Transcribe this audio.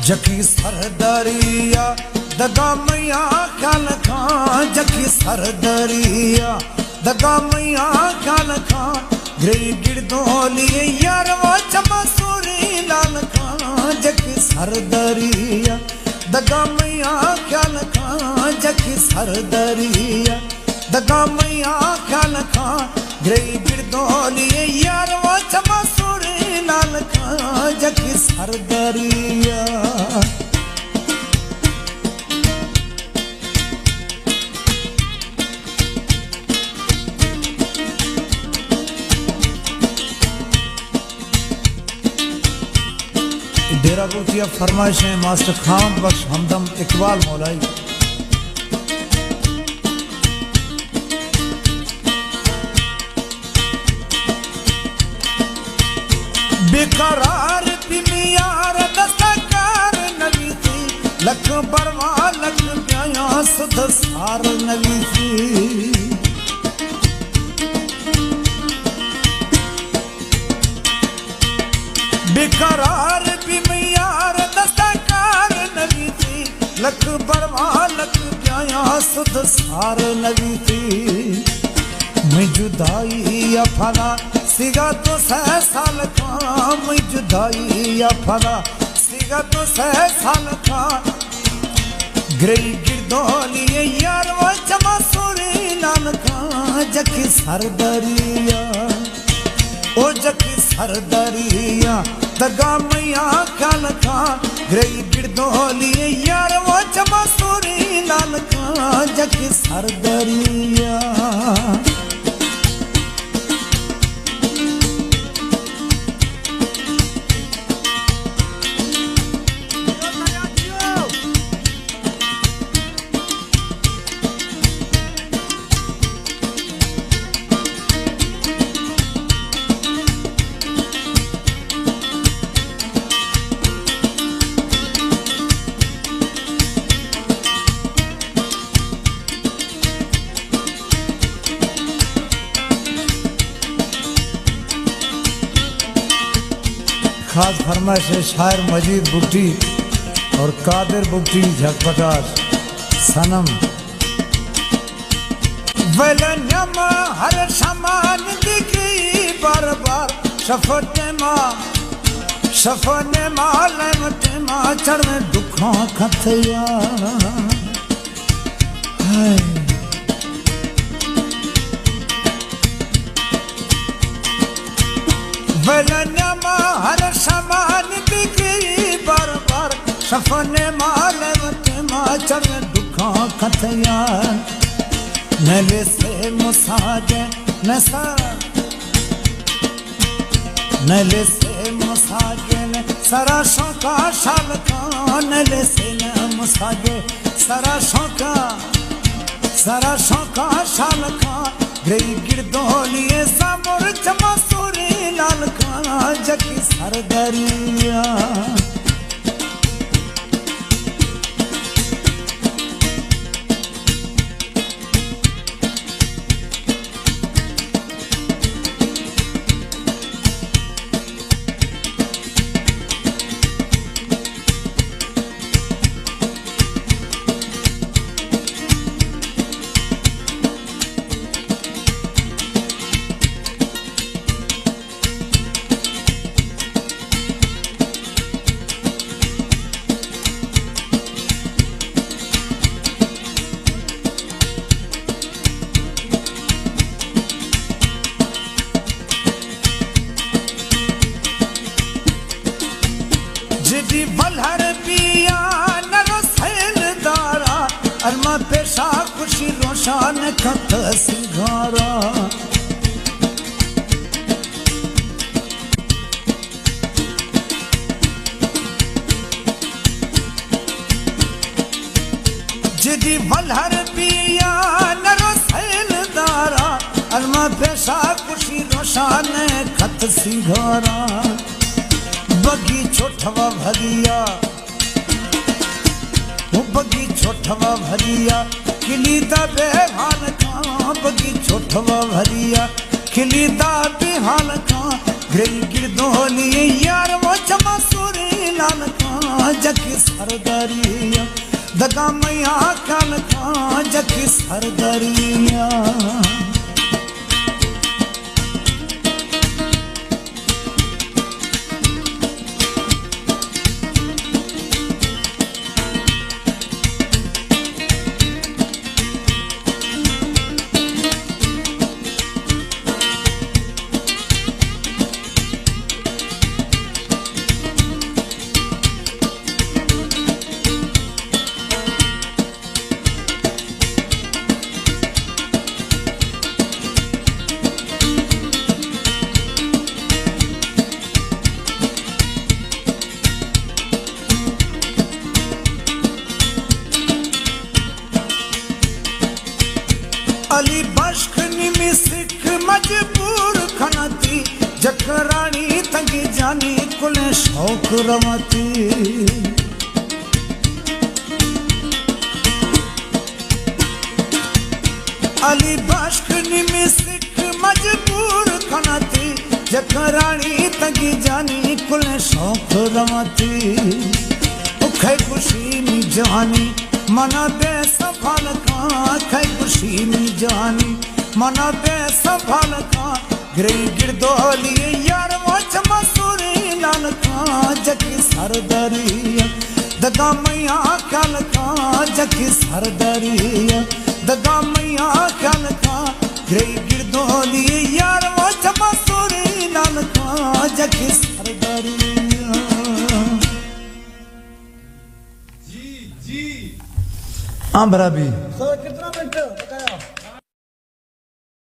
जखी सरदरिया दगा मैया ख्याल खां, जखी सरदरिया दगा मैया ख्याल खां, गिर गिरदोलिए यारवा चमा सूरी लाल खां, जखी सरदरिया दगा मैया ख्याल खां, जखी सरदरिया दगा मैया ख्याल खां, गिर गिरदोलिए यारवा चमा सूरी लाल खां, जखी सरदरिया। डेरा बूटिया फरमाइश है मास्टर खान बख्श हमदम इकबाल मौलाई। बेकरार पिमियार दस्तकार नवी थी, लख बरवा लख प्याया सुध सार नवी थी। बेकरार पिमियार दस्तकार नवी थी, लख बरवा लख प्याया सुध सार नवी थी। मैं जुदाई या फला सिगा तो 6 साल का, मैं जुदाई या फला सिगा तो 6 साल का, गिर गिरदोलिए यारवा चमा सूरी लाल का, जखी सरदरिया ओ जखी सरदरिया दगा मैया ख्याल खा, गिर गिरदोलिए यारवा चमा सूरी लाल का, जखी सरदरिया। खास फरमाइश है शायर मजीद बुट्टी और कादिर बुट्टी झकपटास सनम। वेलन्यम हर समान दिखी बार बार, शफने माँ लेमटे माँ चढ़ में दुखों खथया। वेलन्यम हर समान दिखी बार बार, सफने माल माँ चढ़ दुखों खथया। नले से मुसाजे नले से मुसाजे ने सराशों का शाल का, नले से न मुसाजे सराशों का शाल का, गिर गिरदोलिए सामुर चमा सूरी लाल का, जखी सरदरिया। जिदी बलहर पिया नरो सैलदारा, अरमा पेशा खुशी रोशान खत सिंगारा। जिदी बलहर पिया नरो सैलदारा, अरमा पेशा खुशी रोशान खत सिंगारा। बगी छोटवा भरिया वो बगी छोटवा भरिया, खिली दा बेहाल का, बगी छोटवा भरिया खिली दा बेहाल का, ग्रई गिरदोली यार वो चमा सूरी लाल का जकी सरदरिया दगा मैया काल का जकी सरदरिया अली बश्क निमी सिख मजबूर खनती जकरानी तंगी जानी कुल शौक रमती अली बश्क निमी सिख मजबूर खनती जकरानी तंगी जानी कुल शौक रमती उखे खुशी नी जानी मना बे संभाल का खै खुशी नी जानी मना बे संभाल का ग्रई गिरदोली यार वो चमा सूरी लाल का जकी सरदरिया दगा मैया काल का जकी सरदरिया दगा मैया काल का ग्रई गिरदोली यार वो चमा सूरी लाल का जकी सरदरिया हाँ बराबी सर कितना मिनट